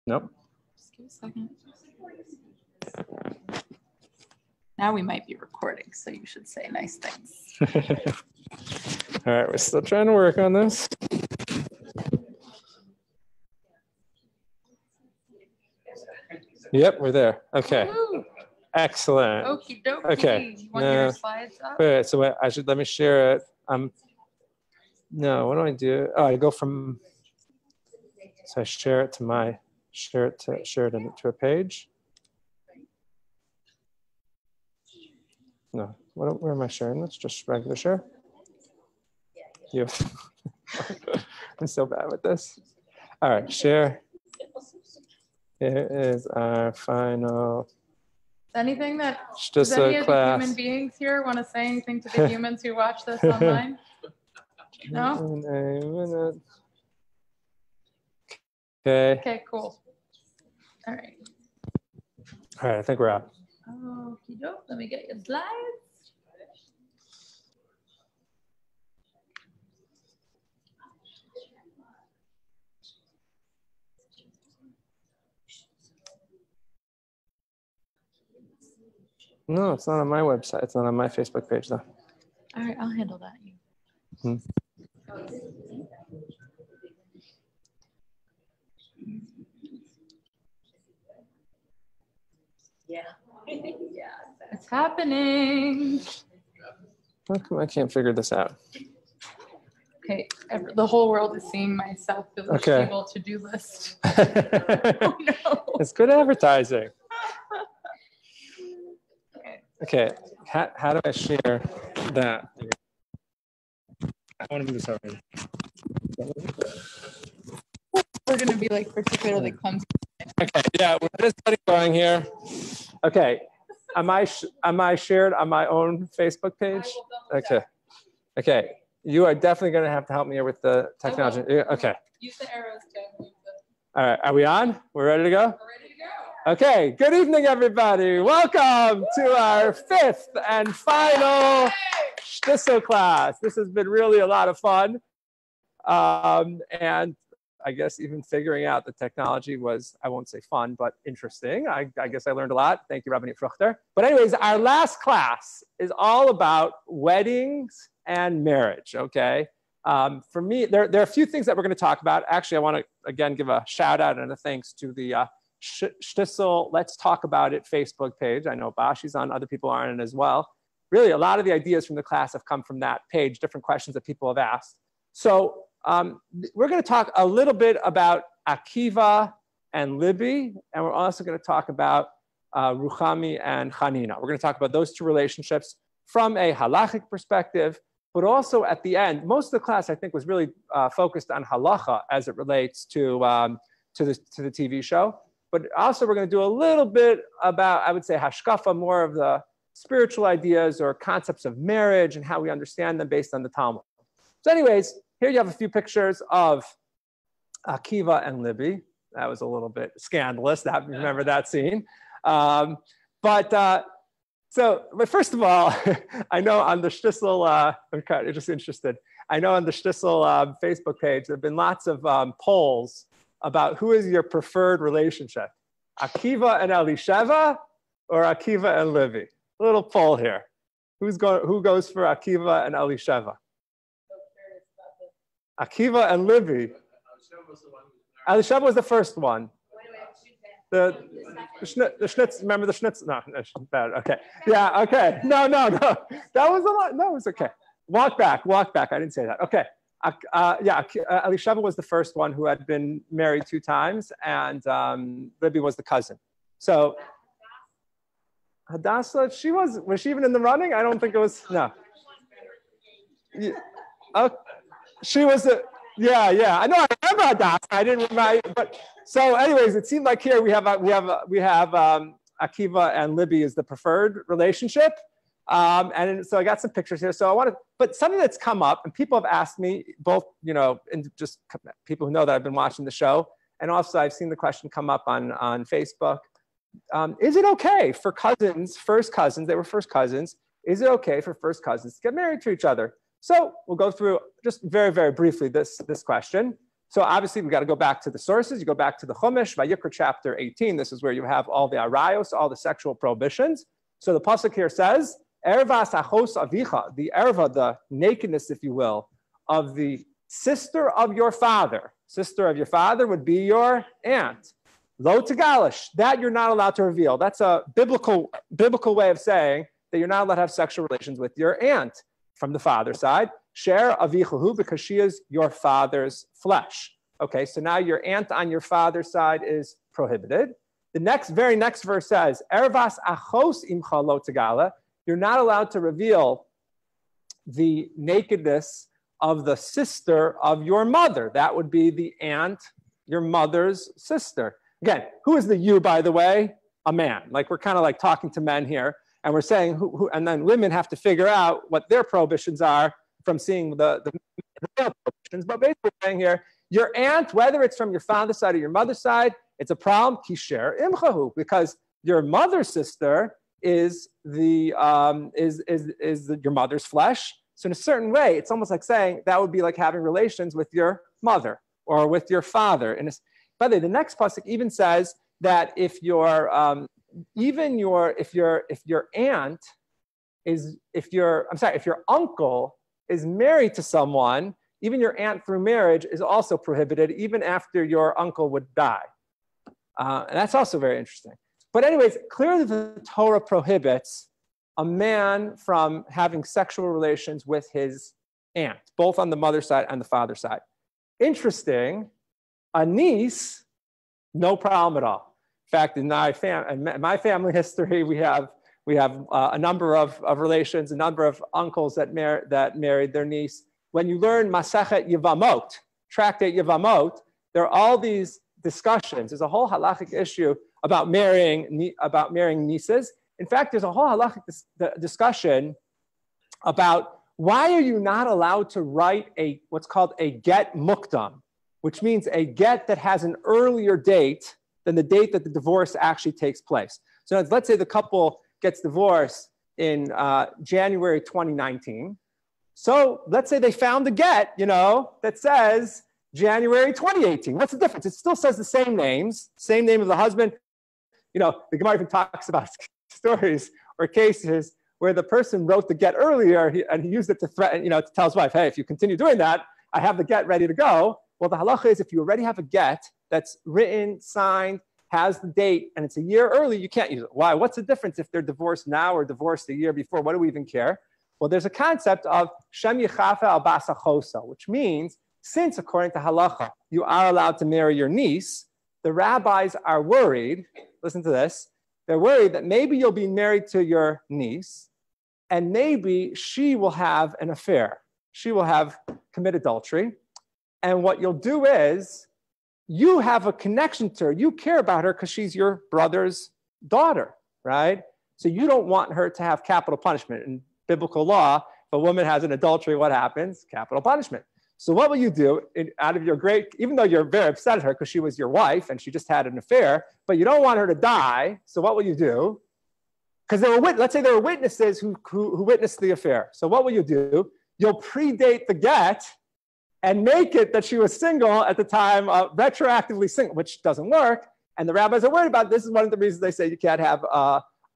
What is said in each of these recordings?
Nope. Just give a second. Now we might be recording, so you should say nice things. All right, we're still trying to work on this. Yep, we're there. Okay. Woo-hoo. Excellent. Okie dokie. Okay. You want your slides up? Wait, so let me share it. No, what do I do? Oh, I go from, so I share it into a page. No, where am I sharing this? Just regular share? You. I'm so bad with this. All right, share. Here is our final. Anything that, Shtisel does any of the class. human beings here want to say anything to the humans who watch this online? No? Okay. Okay, cool. All right. All right, I think we're out. Okie doke. Let me get your slides. No, it's not on my website. It's not on my Facebook page, though. All right, I'll handle that. Yeah. It's happening. How come I can't figure this out? Okay, the whole world is seeing my self-able to-do list. Oh, no. It's good advertising. Okay, how do I share that? I want to move this over. We're going to be like particularly clumsy. Okay, yeah, we're just getting going here. Okay, am I shared on my own Facebook page? Okay, okay. You are definitely going to have to help me here with the technology. Okay. Use the arrows to move them. All right, are we on? We're ready to go? We're ready to go. Okay, good evening, everybody. Welcome to our 5th and final Shtisel class. This has been really a lot of fun. And I guess even figuring out the technology was, I won't say fun, but interesting. I guess I learned a lot. Thank you, Rabbi Fruchter. But anyways, our last class is all about weddings and marriage, okay? For me, there are a few things that we're going to talk about. Actually, I want to, again, give a shout out and a thanks to the Shtisel Let's Talk About It Facebook page. I know Bashi's on, other people are on it as well. Really, a lot of the ideas from the class have come from that page, different questions that people have asked. So we're going to talk a little bit about Akiva and Libby, and we're also going to talk about Rouhami and Ghanina. We're going to talk about those two relationships from a halachic perspective, but also at the end, most of the class, I think, was really focused on halacha as it relates to the TV show. But also we're going to do a little bit about, I would say, hashkafa, more of the spiritual ideas or concepts of marriage and how we understand them based on the Talmud. So anyways, here you have a few pictures of Akiva and Libby. That was a little bit scandalous. Remember that scene. But first of all, I know on the Shtisel, I'm kind of just interested. I know on the Shtisel Facebook page, there have been lots of polls about who is your preferred relationship, Akiva and Elisheva or Akiva and Libby. A little poll here. Who goes for Akiva and Elisheva? Akiva and Libby. Elisheva was the first one. The schnitz, remember the schnitz? No, bad. Okay. Yeah, okay. No. That was a lot. No, it was okay. Walk back. I didn't say that. Okay. Elisheva was the first one who had been married 2 times, and Libby was the cousin. So Hadassah, was she even in the running? I don't think it was, no. She was I know, I remember Hadassah. I didn't remember, but so anyways, it seemed like here we have Akiva and Libby as the preferred relationship. And so I got some pictures here. So but something that's come up, and people have asked me, both, and just people who know that I've been watching the show, and also I've seen the question come up on Facebook. Is it okay for first cousins, they were first cousins, is it okay for first cousins to get married to each other? So we'll go through just very, very briefly this question. So obviously, we got to go back to the sources. You go back to the Chumash, Vayikra chapter 18. This is where you have all the arayos, all the sexual prohibitions. So the pasuk here says, "Ervas achos avicha," the erva, the nakedness, if you will, of the sister of your father. Sister of your father would be your aunt. Lo tegalish, that you're not allowed to reveal. That's a biblical way of saying that you're not allowed to have sexual relations with your aunt from the father's side. Share avichahu, because she is your father's flesh. Okay, so now your aunt on your father's side is prohibited. The very next verse says, Ervas achos imcha lo tegala. You're not allowed to reveal the nakedness of the sister of your mother. That would be the aunt, your mother's sister. Again, who is the you, by the way? A man. Like, we're kind of like talking to men here, and we're saying who, and then women have to figure out what their prohibitions are from seeing the male prohibitions. But basically, we're saying here, your aunt, whether it's from your father's side or your mother's side, it's a problem. Kisher imchahu, because your mother's sister is your mother's flesh. So in a certain way, it's almost like saying that would be like having relations with your mother or with your father. And by the way, the next pasuk even says that if your uncle is married to someone, even your aunt through marriage is also prohibited, even after your uncle would die. And that's also very interesting. But anyways, clearly the Torah prohibits a man from having sexual relations with his aunt, both on the mother's side and the father's side. Interesting, a niece, no problem at all. In fact, in my family history, we have a number of relations, a number of uncles that married their niece. When you learn Masechet Yevamot, Tractate Yevamot, there are all these discussions. There's a whole halachic issue about marrying nieces. In fact, there's a whole halachic discussion about why are you not allowed to write what's called a get mukdam, which means a get that has an earlier date than the date that the divorce actually takes place. So let's say the couple gets divorced in January 2019. So let's say they found a get, that says January 2018. What's the difference? It still says the same names, same name of the husband. The Gemara even talks about stories or cases where the person wrote the get earlier and he used it to threaten, to tell his wife, hey, if you continue doing that, I have the get ready to go. Well, the halacha is if you already have a get that's written, signed, has the date, and it's a year early, you can't use it. Why? What's the difference if they're divorced now or divorced a year before? What do we even care? Well, there's a concept of Shem Yechafe al Basa Chosa, which means since, according to halacha, you are allowed to marry your niece, the rabbis are worried, listen to this, they're worried that maybe you'll be married to your niece and maybe she will have an affair. She will have committed adultery. And what you'll do is you have a connection to her. You care about her because she's your brother's daughter, right? So you don't want her to have capital punishment. In biblical law, if a woman has an adultery, what happens? Capital punishment. So what will you do out of your even though you're very upset at her because she was your wife and she just had an affair, but you don't want her to die. So what will you do? Because let's say there were witnesses who witnessed the affair. So what will you do? You'll predate the get and make it that she was single at the time, retroactively single, which doesn't work. And the rabbis are worried about this. Is one of the reasons they say you can't have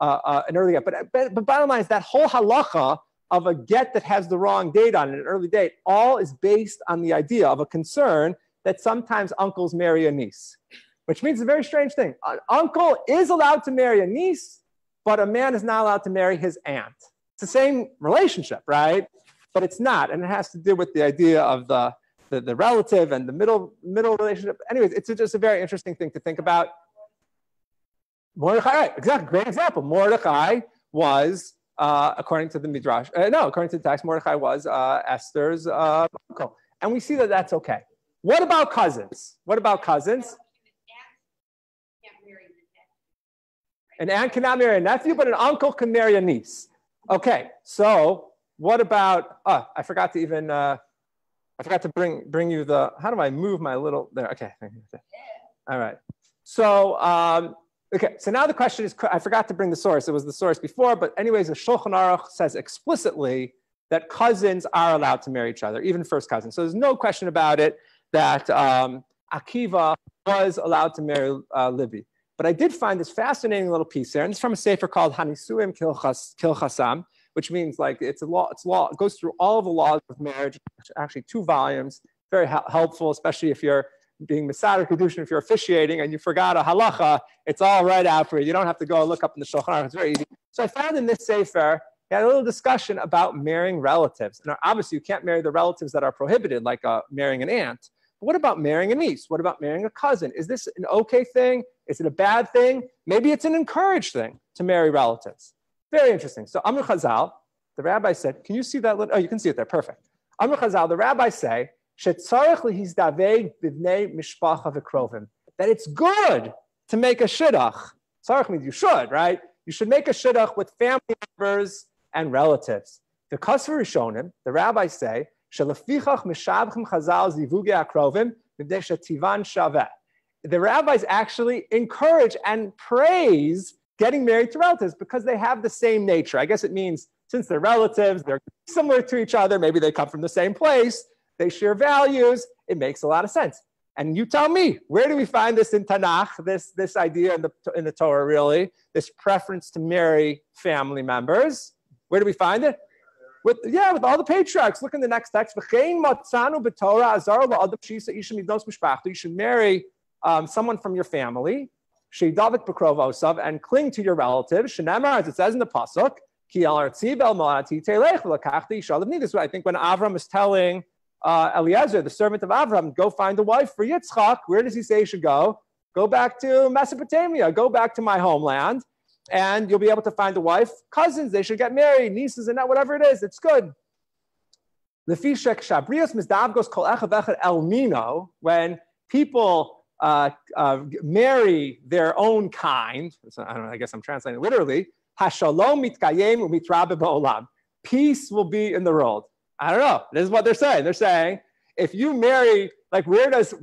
an early get. But bottom line is that whole halacha of a get that has the wrong date on it, an early date, all is based on the idea of a concern that sometimes uncles marry a niece, which means a very strange thing. An uncle is allowed to marry a niece, but a man is not allowed to marry his aunt. It's the same relationship, right? But it's not, and it has to do with the idea of the relative and the middle relationship. Anyways, it's just a very interesting thing to think about. Mordechai, right, exactly, great example. Mordechai was, according to the Midrash, according to the text, Mordechai was Esther's uncle. And we see that that's okay. What about cousins? An aunt cannot marry a nephew, but an uncle can marry a niece. Okay, so what about, I forgot to bring you how do I move my little, there, okay. All right. So, okay, so now the question is, I forgot to bring the source. It was the source before, but anyways, the Shulchan Aruch says explicitly that cousins are allowed to marry each other, even first cousins. So there's no question about it that Akiva was allowed to marry Libby. But I did find this fascinating little piece here, and it's from a sefer called Hanisuim Kilchasam, which means like it's law. It goes through all of the laws of marriage, actually 2 volumes. Very helpful, especially if you're being Mesader Kedushin, if you're officiating and you forgot a halacha, it's all right out for you. You don't have to go look up in the Shulchan Aruch. It's very easy. So I found in this sefer, he had a little discussion about marrying relatives. Now, obviously, you can't marry the relatives that are prohibited, like marrying an aunt. But what about marrying a niece? What about marrying a cousin? Is this an okay thing? Is it a bad thing? Maybe it's an encouraged thing to marry relatives. Very interesting. So Amr Chazal, the rabbi said, can you see that? Oh, you can see it there. Perfect. Amr Chazal, the rabbis say, that it's good to make a shidduch. Tzarech means you should, right? You should make a shidduch with family members and relatives. The Kasver Rishonim, the rabbis say, the rabbis actually encourage and praise getting married to relatives because they have the same nature. I guess it means since they're relatives, they're similar to each other, maybe they come from the same place, they share values, it makes a lot of sense. And you tell me, where do we find this in Tanakh, this idea in the Torah, really, this preference to marry family members? Where do we find it? With all the patriarchs. Look in the next text. You should marry someone from your family, and cling to your relatives. As it says in the pasuk, this is what I think when Avram is telling Eliezer, the servant of Avram, go find a wife for Yitzchak. Where does he say he should go? Go back to Mesopotamia. Go back to my homeland, and you'll be able to find a wife. Cousins, they should get married. Nieces and that, whatever it is, it's good. When people marry their own kind, so I don't know, I guess I'm translating literally, peace will be in the world. I don't know. This is what they're saying. They're saying if you marry, like where does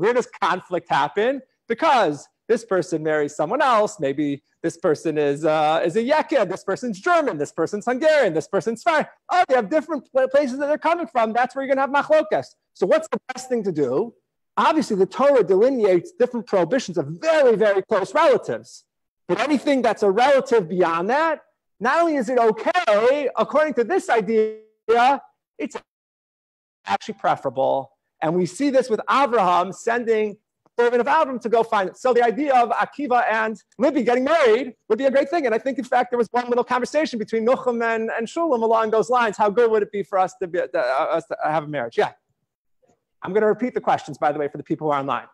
conflict happen? Because this person marries someone else. Maybe this person is a Yekka. This person's German. This person's Hungarian. This person's Spanish. Oh, they have different places that they're coming from. That's where you're going to have machlokas. So what's the best thing to do? Obviously, the Torah delineates different prohibitions of very, very close relatives. But anything that's a relative beyond that, not only is it okay, according to this idea, it's actually preferable. And we see this with Abraham sending the servant of Avram to go find it. So the idea of Akiva and Libby getting married would be a great thing. And I think, in fact, there was one little conversation between Nucham and Shulam along those lines. How good would it be for us to have a marriage? Yeah. I'm going to repeat the questions, by the way, for the people who are online.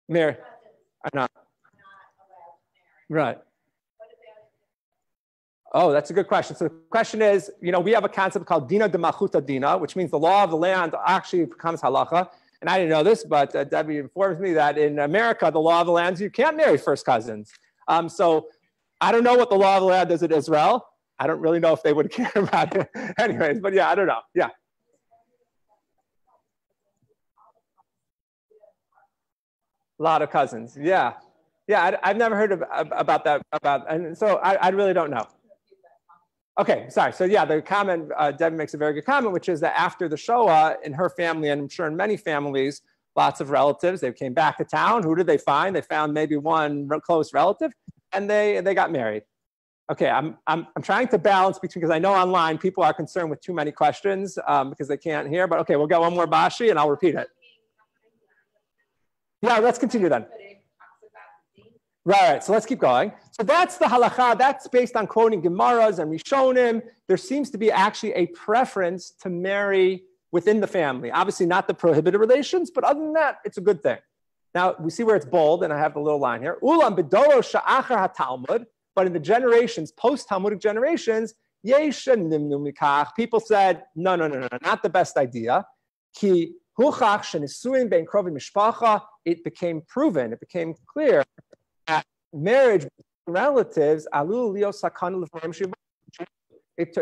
Mary. I know. Right. Oh, that's a good question. So the question is, we have a concept called Dina de Malchuta Dina, which means the law of the land actually becomes halacha. And I didn't know this, but Debbie informs me that in America, the law of the land is you can't marry first cousins. So I don't know what the law of the land is in Israel. I don't really know if they would care about it. Anyways, but yeah, I don't know. Yeah. A lot of cousins. Yeah. Yeah, I've never heard about that. And so I really don't know. Okay, sorry. So yeah, the comment, Debbie makes a very good comment, which is that after the Shoah, in her family, and I'm sure in many families, lots of relatives, they came back to town. Who did they find? They found maybe one close relative, and they got married. Okay, I'm trying to balance between, because I know online people are concerned with too many questions because they can't hear, but okay, we'll get one more Bashi and I'll repeat it. Yeah, let's continue then. Right, so let's keep going. So that's the halacha. That's based on quoting Gemaras and Rishonim. There seems to be actually a preference to marry within the family. Obviously not the prohibited relations, but other than that, it's a good thing. Now, we see where it's bold, and I have the little line here. Ulam b'doro sha'achar haTalmud, but in the generations, post-Talmudic generations, yesha nimnu mikach, people said, no, not the best idea. Ki huchach shenisuin bein krovi mishpacha, it became proven, it became clear that marriage with relatives, alul lio sakana l'forem shiva,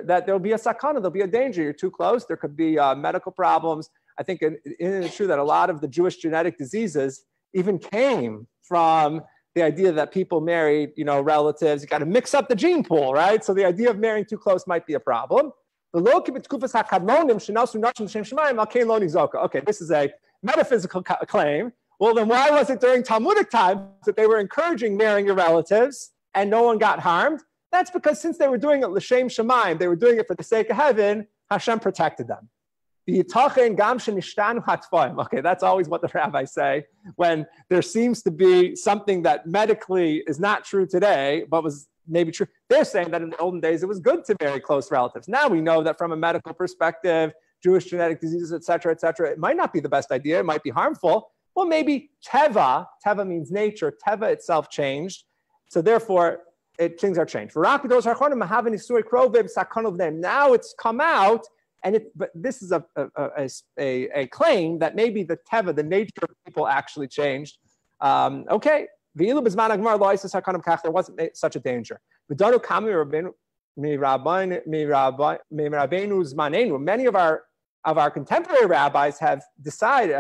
that there'll be a sakana, there'll be a danger. You're too close. There could be medical problems. I think it's true that a lot of the Jewish genetic diseases even came from the idea that people married, relatives. You got to mix up the gene pool, right? So the idea of marrying too close might be a problem. Okay, this is a metaphysical claim. Well, then why was it during Talmudic times that they were encouraging marrying your relatives and no one got harmed? That's because since they were doing it l'shem shamayim, they were doing it for the sake of heaven, Hashem protected them. Okay, that's always what the rabbis say when there seems to be something that medically is not true today, but was maybe true. They're saying that in the olden days, it was good to marry close relatives. Now we know that from a medical perspective, Jewish genetic diseases, et cetera, it might not be the best idea. It might be harmful. Well, maybe teva means nature. Teva itself changed. So therefore, things are changed. Now it's come out, but this is a claim that maybe the teva, the nature of people, actually changed. Okay, there wasn't such a danger. Many of our contemporary rabbis have decided,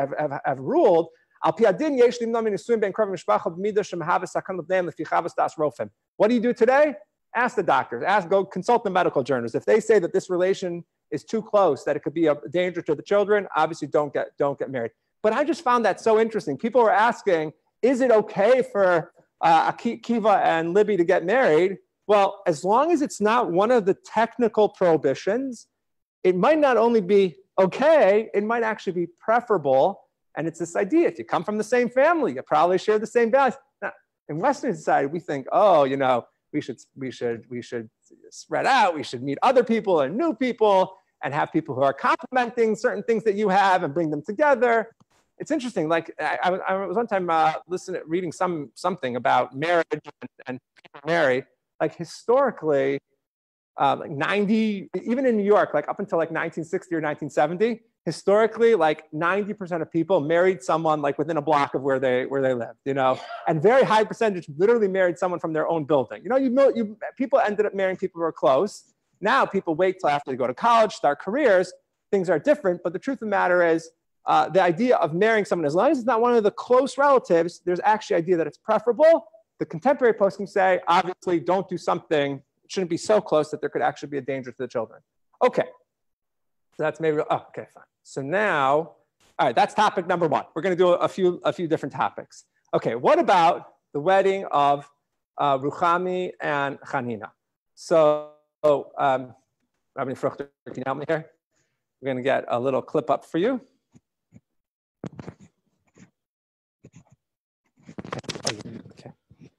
have ruled. What do you do today? Ask the doctors. Go consult the medical journals. If they say that this relation is too close, that it could be a danger to the children, obviously don't get married. But I just found that so interesting. People were asking, is it okay for Akiva and Libby to get married? Well, as long as it's not one of the technical prohibitions, it might not only be okay, it might actually be preferable. And it's this idea, if you come from the same family, you probably share the same values. Now, in Western society, we think, we should spread out, we should meet other people and new people and have people who are complementing certain things that you have and bring them together. It's interesting. Like I was one time reading something about marriage and people marry. Like historically, like 90, even in New York, like up until like 1960 or 1970, historically, like 90% of people married someone like within a block of where they lived, and very high percentage literally married someone from their own building. People ended up marrying people who are close. Now people wait till after they go to college, start careers. Things are different, but the truth of the matter is, the idea of marrying someone, as long as it's not one of the close relatives, there's actually the idea that it's preferable. The contemporary post can say, obviously, don't do something. It shouldn't be so close that there could actually be a danger to the children. Okay. So that's maybe, okay, fine. So now, all right, that's topic number one. We're going to do a few different topics. Okay, what about the wedding of Rouhami and Ghanina? So, Rabbi Fruchter, can you help me here? We're going to get a little clip up for you. Okay. There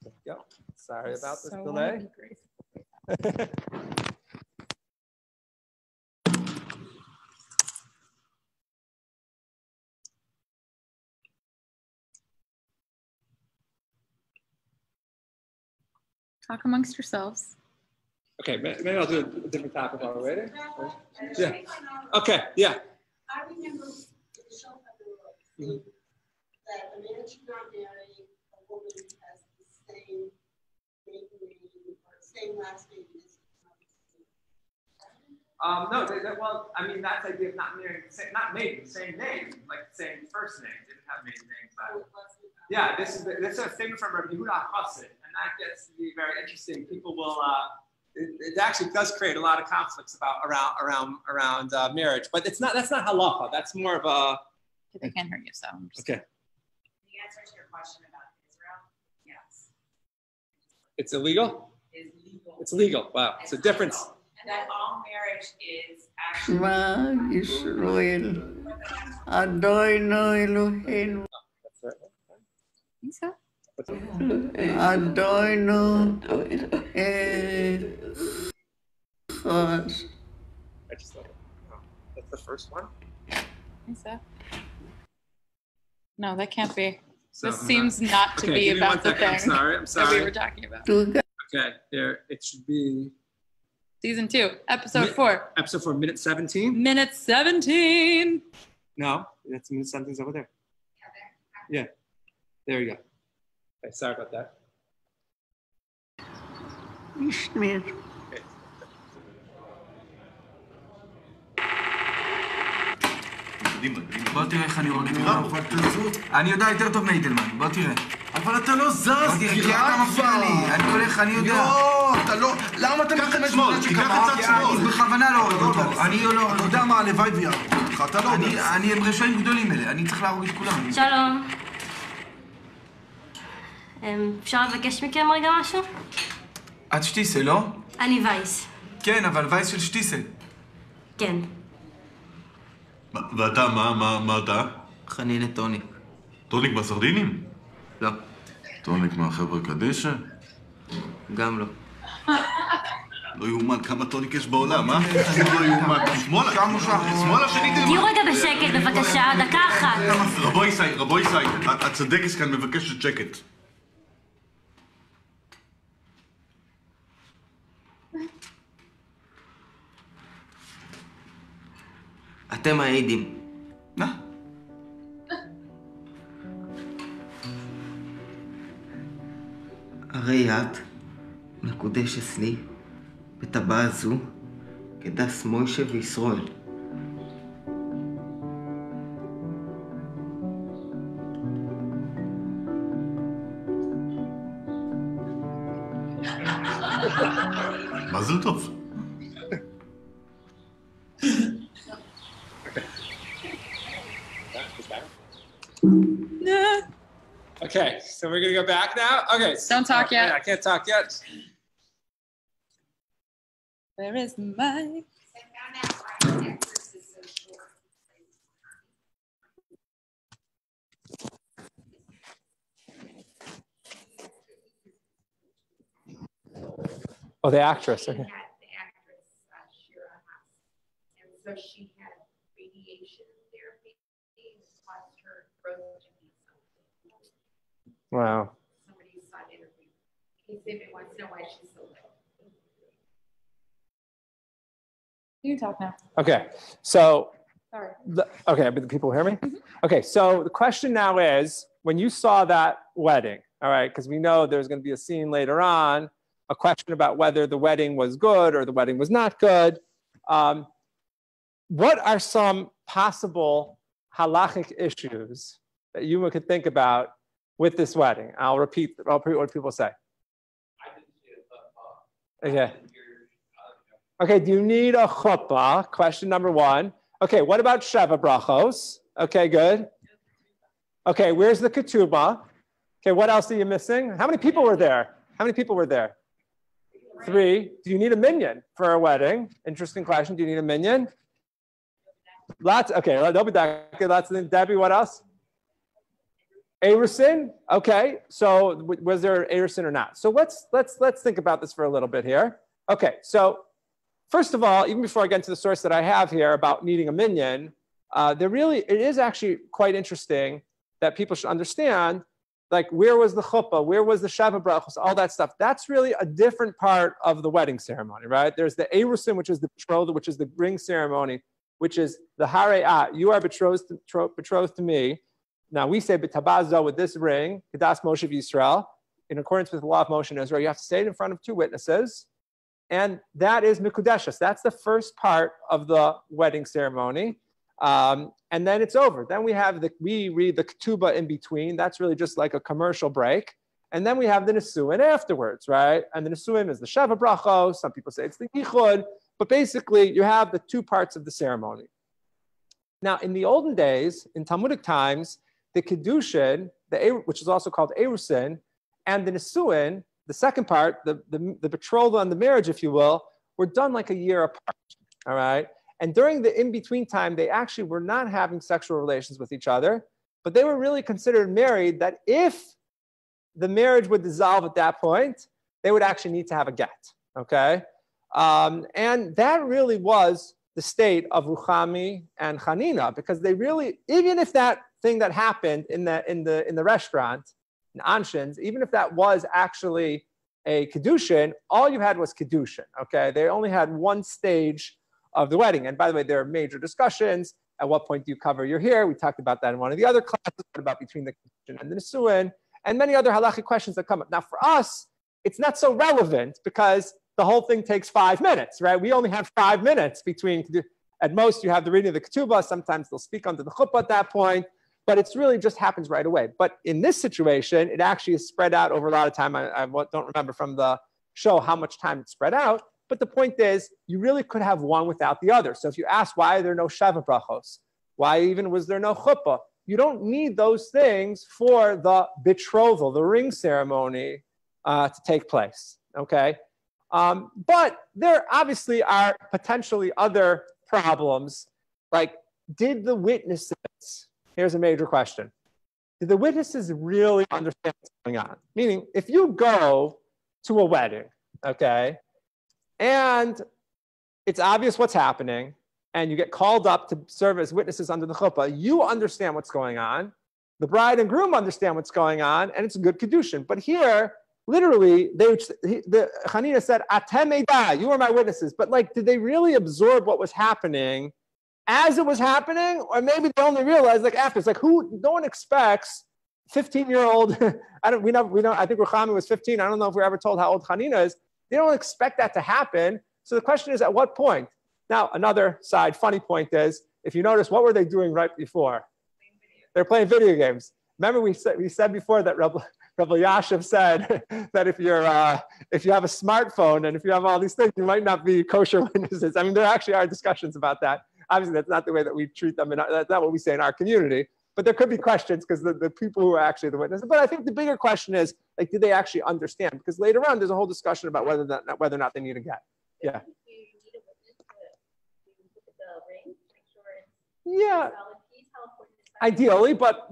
we go. Sorry about this delay. Talk amongst yourselves. Okay, maybe I'll do a different topic while we're waiting. Yeah. Okay, yeah. I remember the show that a man should not marry a woman who has the same maiden name or same last name as no, well, I mean, that's the idea of not marrying, not maiden, same name, like same first name. They didn't have maiden names. Yeah, this is a statement from Rabbi Yehuda Chassid, and that gets to be very interesting. People will, it actually does create a lot of conflicts around marriage, but that's not halacha. That's more of a. They can't hear you, so. Okay. The answer to your question about Israel, yes. It's illegal? It's legal. It's legal. Wow. It's a difference. Legal. And that all marriage is actually. Shema Yisrael, Adonai Eloheinu. That's right. Think so? Adonai Echad. I just thought, that's the first one? Think so? No, that can't be. So, this seems not to be about the thing I'm sorry. that we were talking about. Okay, there, it should be. Season 2, episode 4. Episode 4, minute 17? Minute 17. No, that's minute 17's over there. Yeah, there you go. Okay, sorry about that. Ishmir. Okay. בוא תראה איך אני רואה אני יודע יותר טוב מאיתלמן, בוא תראה. אבל אתה לא זז, תראה, כי אתה מפריע לי, אני הולך, אני יודע. אתה לא... למה אתה משתמש בזה תיקח את צד שמאל. אני בכוונה לא אוהב אותו. אני לא... אתה יודע מה, הלוואי ויהרוג אותך, אתה לא יודע. אני הם רשעים גדולים אלה, אני צריך להרוג את כולם. שלום. אפשר לבקש מכם רגע משהו? את שטיסל, לא? אני וייס. כן, אבל וייס של שטיסל. כן. ואתה, מה אתה? חנינה טוניק. טוניק מהסרדינים? לא. טוניק מהחבר'ה קדישה? גם לא. לא יאומן כמה טוניק יש בעולם, אה? לא יאומן. שמאלה שניתי... תהיו רגע בשקט, בבקשה, דקה אחת. רבו ישי, הצדקס כאן מבקשת שקט. אתם העדים. מה? הרי את מקודשת לי בטבעה הזו כדס מוישה וישראל. מזל טוב. Okay, so we're gonna go back now. Okay, Don't talk yet. I can't talk yet. Where is the mic? Oh, the actress. Okay. The actress, Rouhami. And so she had radiation therapy and caused her throat to be something. Wow. Somebody saw an interview. He said it wants to know why she's so little. You can talk now. Okay, so Sorry. okay, but the people hear me? Okay, so the question now is, when you saw that wedding, all right, because we know there's going to be a scene later on, a question about whether the wedding was good or the wedding was not good. What are some possible halachic issues that you could think about with this wedding? I'll repeat what people say. Okay. Okay, do you need a chuppah? Question number one. Okay, what about Sheva brachos? Okay, good. Okay, where's the ketubah? Okay, what else are you missing? How many people were there? How many people were there? 3. Do you need a minyan for a wedding? Interesting question. Do you need a minyan? Lots. Okay, lots. Debbie, what else? Erusin. Okay, so was there Erusin or not? So let's think about this for a little bit here. Okay, so first of all, even before I get into the source that I have here about needing a minyan, it is actually quite interesting that people should understand, like, where was the chuppah, where was the Sheva brachos, all that stuff. That's really a different part of the wedding ceremony, right? There's the erusin, which is the betrothal, which is the ring ceremony, which is the hare'at, you are betrothed to me. Now we say b'tabazo with this ring, kedas Moshe Yisrael, in accordance with the law of Moshe and Israel. You have to say it in front of 2 witnesses. And that is mikudeshes. That's the first part of the wedding ceremony. And then it's over. Then we read the ketubah in between. That's really just like a commercial break. And then we have the nesuin afterwards, right? And the nesuin is the Sheva brachos. Some people say it's the yichud. But basically, you have the 2 parts of the ceremony. Now, in the olden days, in Talmudic times, the kedushin, which is also called erusin, and the nesuin, the second part, the betrothal and the marriage, if you will, were done like a year apart, all right? And during the in-between time, they actually were not having sexual relations with each other, but they were really considered married, that if the marriage would dissolve at that point, they would actually need to have a get, okay? And that really was the state of Rouhami and Ghanina, because they really, even if that thing that happened in the restaurant, in Anshins, even if that was actually a kedushin, all you had was kedushin, okay? They only had one stage of the wedding. And by the way, there are major discussions. At what point do you cover your hair? We talked about that in one of the other classes, about between the kedushin and the nesuin, and many other halachic questions that come up. Now, for us, it's not so relevant because the whole thing takes 5 minutes, right? We only have 5 minutes between, at most, you have the reading of the ketubah. Sometimes they'll speak under the chuppah at that point, but it's really just happens right away. But in this situation, it actually is spread out over a lot of time. I don't remember from the show how much time it's spread out. But the point is, you really could have one without the other. So if you ask why are there no Sheva brachos, why even was there no chuppah, you don't need those things for the betrothal, the ring ceremony to take place, okay? But there obviously are potentially other problems, like did the witnesses, here's a major question, did the witnesses really understand what's going on? Meaning, if you go to a wedding, okay, and it's obvious what's happening, and you get called up to serve as witnesses under the chuppah, you understand what's going on, the bride and groom understand what's going on, and it's a good kedushin. But here, literally, the Ghanina said, "Atem edah, you are my witnesses." But like, did they really absorb what was happening as it was happening, or maybe they only realized like after? It's like no one expects 15-year-old. I think Rouhami was 15. I don't know if we're ever told how old Ghanina is. They don't expect that to happen. So the question is, at what point? Now, another side funny point is, if you notice, what were they doing right before? They're playing video games. Remember, we said before that Rabbi Yashiv said that if you have a smartphone and if you have all these things, you might not be kosher witnesses. I mean, there actually are discussions about that. Obviously, that's not the way that we treat them. That's not what we say in our community. But there could be questions because the people who are actually the witnesses. But I think the bigger question is, like, did they actually understand? Because later on, there's a whole discussion about whether or not they need a get. Yeah. Yeah, ideally, but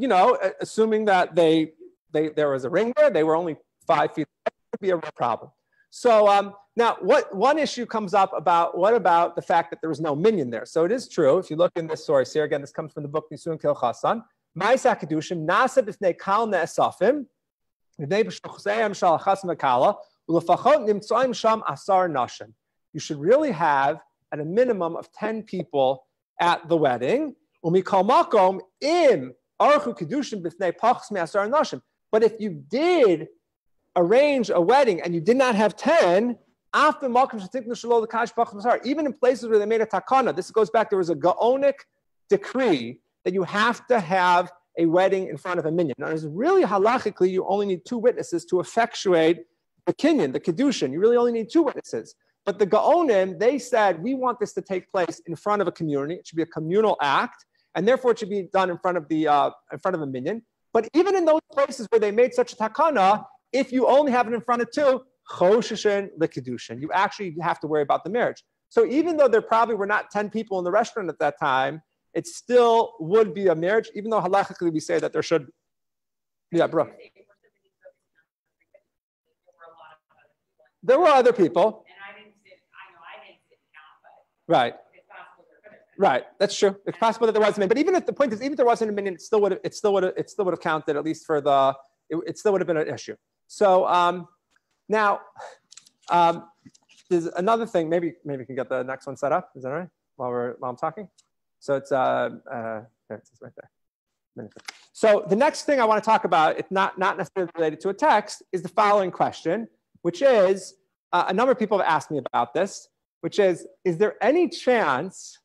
assuming that there was a ring there, they were only 5 feet, that would be a real problem. So now, one issue comes up about what about the fact that there was no minyan there? So it is true. If you look in this source here, again, this comes from the book Nisuin Kil Chasan. Ma'aseh Kedushim nasa b'fnei kal ne'esafim b'fnei b'shluchseim shal chas mekala u'lefachot nimtzoim sham asar nashim. You should really have at a minimum of 10 people at the wedding. But if you did arrange a wedding and you did not have 10, even in places where they made a takana, this goes back, there was a Gaonic decree that you have to have a wedding in front of a minyan. Now, really halachically, you only need 2 witnesses to effectuate the kinyan, the kedushin. You really only need 2 witnesses. But the Gaonim, they said, we want this to take place in front of a community. It should be a communal act, and therefore it should be done in front of a minyan. But even in those places where they made such a takana, if you only have it in front of 2, choshishin lekedushin, you actually have to worry about the marriage. So even though there probably were not 10 people in the restaurant at that time, it still would be a marriage, even though halachically we say that there should. Yeah, bro. There were other people. Right. Right. That's true. It's possible that there wasn't a minyan. But even if the point is, even if there wasn't a minyan, it still would have counted, at least for the, it still would have been an issue. So now there's another thing. Maybe we can get the next one set up. Is that all right? While I'm talking. So it's there it is right there. So the next thing I want to talk about, it's not necessarily related to a text, is the following question, which is a number of people have asked me about this, which is there any chance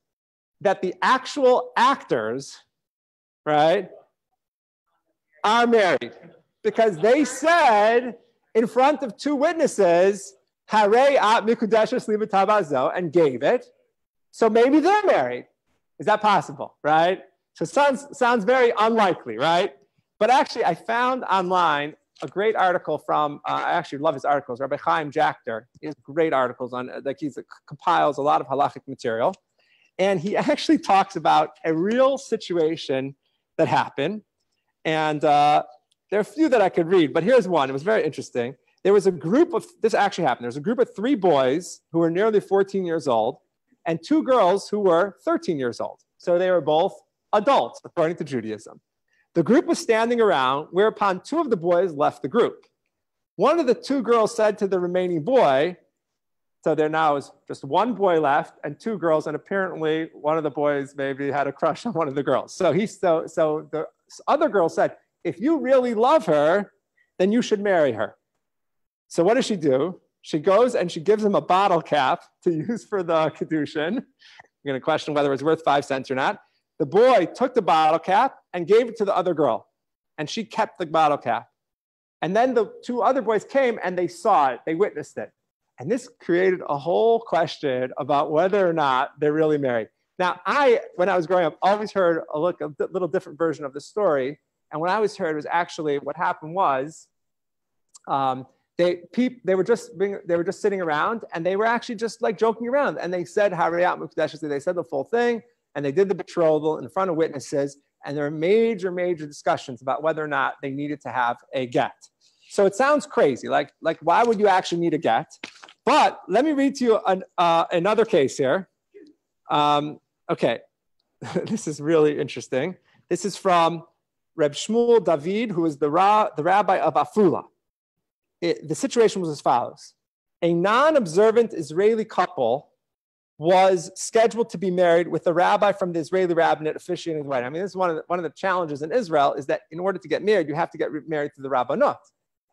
that the actual actors, right, are married? Because they said in front of 2 witnesses, Harei at mikudeshes libetabazo, and gave it. So maybe they're married. Is that possible, right? So sounds very unlikely, right? But actually, I found online a great article from, I actually love his articles, Rabbi Chaim Jachter. He has great articles on, like he compiles a lot of halachic material. And he actually talks about a real situation that happened. And there are a few that I could read, but here's one. It was very interesting. There was a group of, this actually happened. There was a group of 3 boys who were nearly 14 years old and 2 girls who were 13 years old. So they were both adults, according to Judaism. The group was standing around, whereupon 2 of the boys left the group. One of the 2 girls said to the remaining boy, so there now is just 1 boy left and 2 girls, and apparently one of the boys maybe had a crush on one of the girls. So the other girl said, if you really love her, then you should marry her. So what does she do? She goes and she gives him a bottle cap to use for the kedushin. You're going to question whether it's worth 5 cents or not. The boy took the bottle cap and gave it to the other girl, and she kept the bottle cap. And then the 2 other boys came and they saw it, they witnessed it. And this created a whole question about whether or not they're really married. Now, when I was growing up, always heard a little different version of the story. And what I always heard was actually what happened was they were just sitting around, and they were actually just like joking around. And they said Hariyat Mukdash, they said the full thing, and they did the betrothal in front of witnesses. And there were major discussions about whether or not they needed to have a get. So it sounds crazy, like why would you actually need a get? But let me read to you another case here. Okay, this is really interesting. This is from Reb Shmuel David, who is the rabbi of Afula. The situation was as follows. A non-observant Israeli couple was scheduled to be married with a rabbi from the Israeli rabbinate officiating the wedding. I mean, this is one of the challenges in Israel, is that in order to get married, you have to get married to the rabbanot.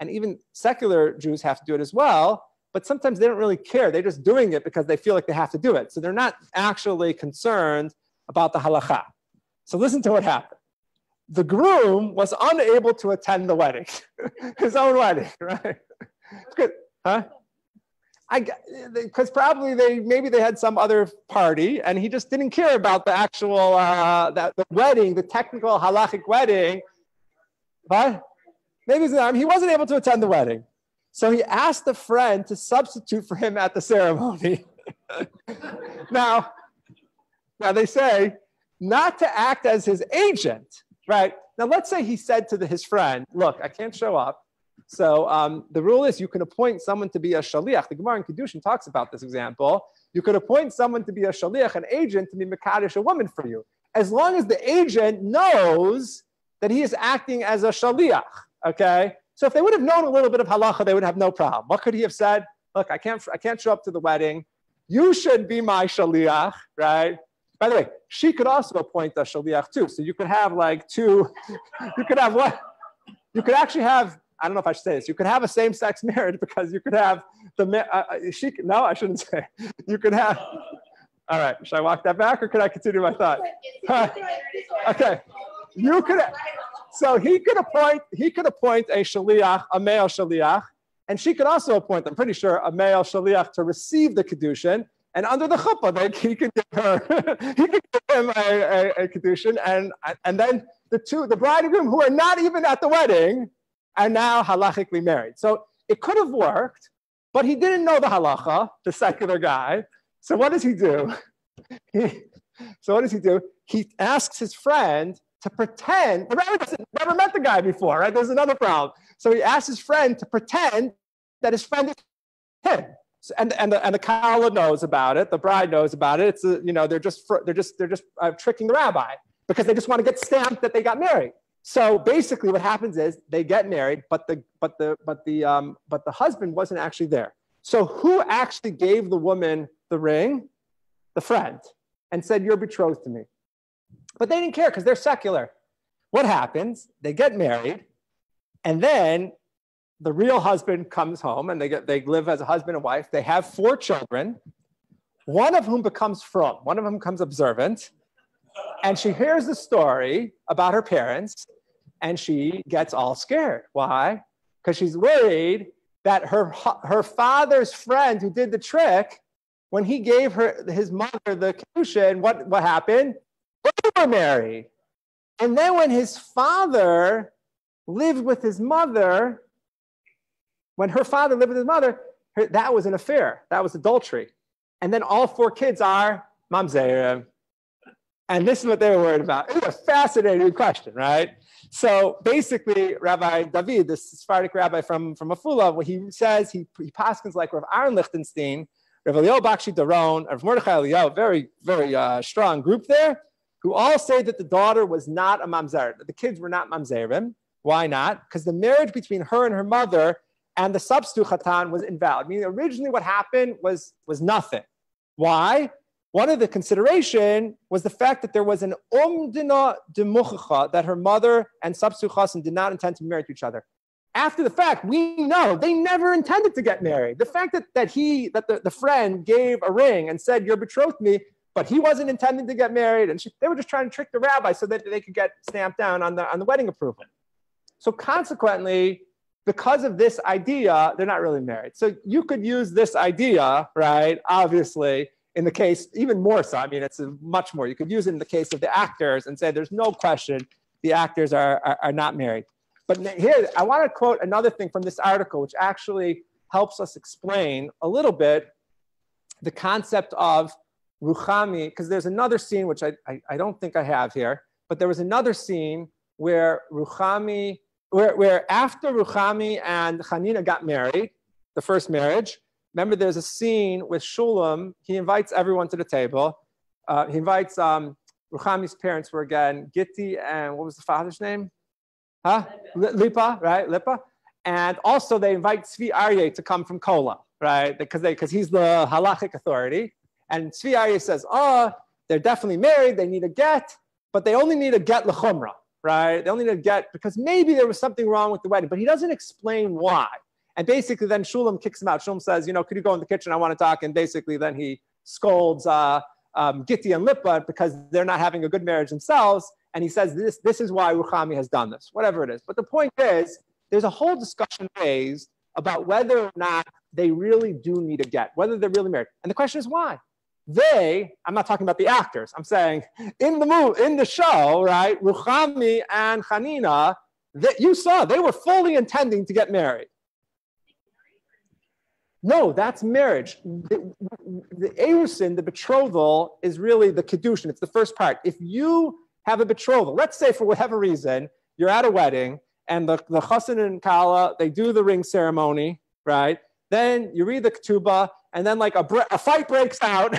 And even secular Jews have to do it as well, but sometimes they don't really care. They're just doing it because they feel like they have to do it. So they're not actually concerned about the halakha. So listen to what happened. The groom was unable to attend the wedding, his own wedding, right? It's good, huh? Because probably maybe they had some other party, and he just didn't care about the actual the wedding, the technical halachic wedding. But maybe he wasn't able to attend the wedding. So he asked a friend to substitute for him at the ceremony. Now they say not to act as his agent, right? Now let's say he said to his friend, look, I can't show up. So the rule is you can appoint someone to be a shaliach. The Gemara in Kiddushin talks about this example. You could appoint someone to be a shaliach, an agent, to be mekadesh a woman for you, as long as the agent knows that he is acting as a shaliach, okay? So if they would have known a little bit of halacha, they would have no problem. What could he have said? Look, I can't show up to the wedding. You should be my shaliach, right? By the way, she could also appoint a shaliach too. So you could have like two, you could have what? You could actually have, I don't know if I should say this, you could have a same-sex marriage because you could have no, I shouldn't say. You could have, all right, should I walk that back or could I continue my thought? Okay, you could, so he could appoint a shaliach, a male shaliach, and she could also appoint, I'm pretty sure, a male shaliach to receive the Kiddushin. And under the chuppah, he could give him a Kiddushin. And then the bride and groom who are not even at the wedding are now halachically married. So it could have worked, but he didn't know the halacha, the secular guy. So what does he do? He asks his friend to pretend. The rabbi never met the guy before, right? There's another problem. So he asks his friend to pretend that his friend is him. And the kala knows about it. The bride knows about it. It's they're just tricking the rabbi because they just want to get stamped that they got married. So basically, what happens is they get married, but the husband wasn't actually there. So who actually gave the woman the ring? The friend, and said, "You're betrothed to me." But they didn't care because they're secular. What happens? They get married, and then the real husband comes home, and they live as a husband and wife. They have 4 children, one of whom becomes frum, one of them becomes observant, and she hears the story about her parents, and she gets all scared. Why? Because she's worried that her father's friend who did the trick, when he gave his mother the Kiddushin, what happened? They were married. And then when his father lived with his mother, that was an affair. That was adultery. And then all 4 kids are mamzerim. And this is what they were worried about. It's a fascinating question, right? So basically, Rabbi David, this Sephardic rabbi from Afula, what he says, he paskins like Rav Aaron Lichtenstein, Rav Eliyahu Bakshi Daron, Rav Mordechai Eliyahu, very, very strong group there, who all say that the daughter was not a mamzer. The kids were not mamzerim. Why not? Because the marriage between her and her mother and the substitute chatan was invalid. Meaning originally what happened was nothing. Why? One of the consideration was the fact that there was an umdina demuchacha, that her mother and substitute chassan did not intend to be married to each other. After the fact, we know they never intended to get married. The fact that the friend gave a ring and said, "You're betrothed to me," but he wasn't intending to get married, and they were just trying to trick the rabbi so that they could get stamped down on the wedding approval. So consequently, because of this idea, they're not really married. So you could use this idea, right? Obviously, in the case, even more so, I mean, it's much more. You could use it in the case of the actors and say there's no question the actors are not married. But here, I want to quote another thing from this article, which actually helps us explain a little bit the concept of Rouhami, because there's another scene, which I don't think I have here, but there was another scene where Rouhami, where after Rouhami and Ghanina got married, the first marriage, remember there's a scene with Shulam, he invites everyone to the table. He invites Rouhami's parents were again Gitti and what was the father's name? Lipa, right? Lipa. And also they invite Tzvi Aryeh to come from Kola, right? Because he's the halachic authority. And Tzvi Aryeh says, oh, they're definitely married, they need a get, but they only need a get l'chumra, right? They only need a get because maybe there was something wrong with the wedding, but he doesn't explain why. And basically then Shulam kicks him out. Shulam says, could you go in the kitchen? I want to talk. And basically then he scolds Gitti and Lipa because they're not having a good marriage themselves. And he says, this is why Rouhami has done this, whatever it is. But the point is, there's a whole discussion raised about whether or not they really do need a get, whether they're really married. And the question is why? I'm not talking about the actors, I'm saying in the show, right, Rouhami and Ghanina, you saw, they were fully intending to get married. No, that's marriage. The Erusin, the betrothal, is really the Kedushin. It's the first part. If you have a betrothal, let's say for whatever reason, you're at a wedding, and the chassan and kala, they do the ring ceremony, right? Then you read the ketubah, and then like a fight breaks out,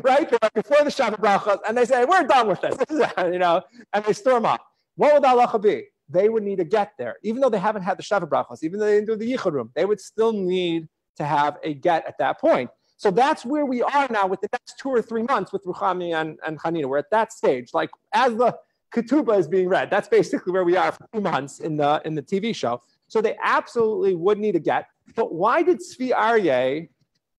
right? Before the Shabbat brachas, and they say, we're done with this, and they storm off. What would the halacha be? They would need to get there. Even though they haven't had the Shabbat brachas, even though they didn't do the yichud room, they would still need to have a get at that point. So that's where we are now with the next 2 or 3 months with Rouhami and Ghanina. We're at that stage. Like as the ketubah is being read, that's basically where we are for 2 months in the TV show. So they absolutely would need a get. But why did Tzvi Aryeh,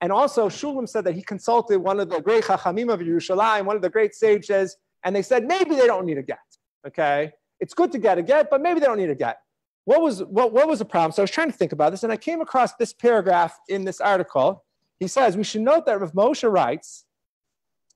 and also Shulam said that he consulted one of the great Chachamim of Yerushalayim, one of the great sages, and they said maybe they don't need a get. Okay, it's good to get a get, but maybe they don't need a get. What was the problem? So I was trying to think about this, and I came across this paragraph in this article. He says we should note that Rav Moshe writes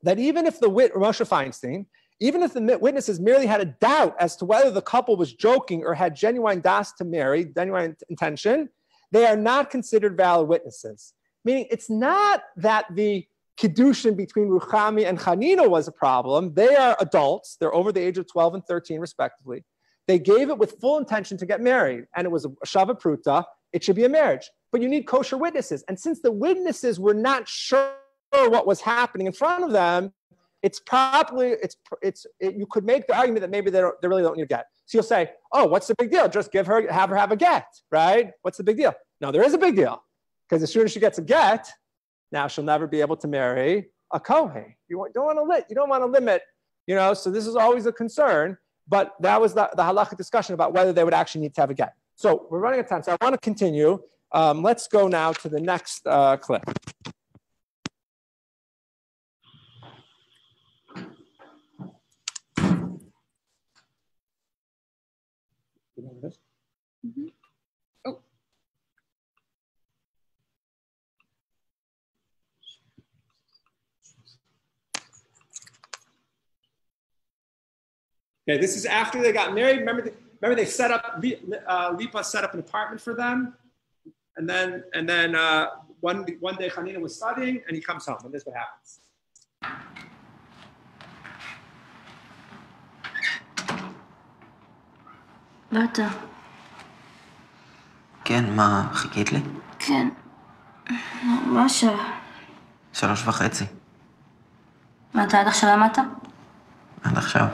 that even if Moshe Feinstein, even if the witnesses merely had a doubt as to whether the couple was joking or had genuine das to marry, genuine intention, they are not considered valid witnesses. Meaning it's not that the Kiddushin between Rouhami and Ghanina was a problem. They are adults. They're over the age of 12 and 13 respectively. They gave it with full intention to get married, and it was a shava pruta. It should be a marriage. But you need kosher witnesses. And since the witnesses were not sure what was happening in front of them, you could make the argument that maybe they really don't need a get. So you'll say, oh, what's the big deal? Just have her have a get, right? What's the big deal? No, there is a big deal. Because as soon as she gets a get, now she'll never be able to marry a Kohen. You don't want to limit, so this is always a concern. But that was the halachic discussion about whether they would actually need to have a get. So we're running out of time. So I want to continue. Let's go now to the next clip. Mm-hmm. Oh. Okay, this is after they got married. Remember they set up, Lipa set up an apartment for them. And then one day Ghanina was studying and he comes home and this is what happens. באת. כן, מה, חיכית לי? כן. מה השעה? 3:30. מה, אתה עד עכשיו למדת? עד עכשיו.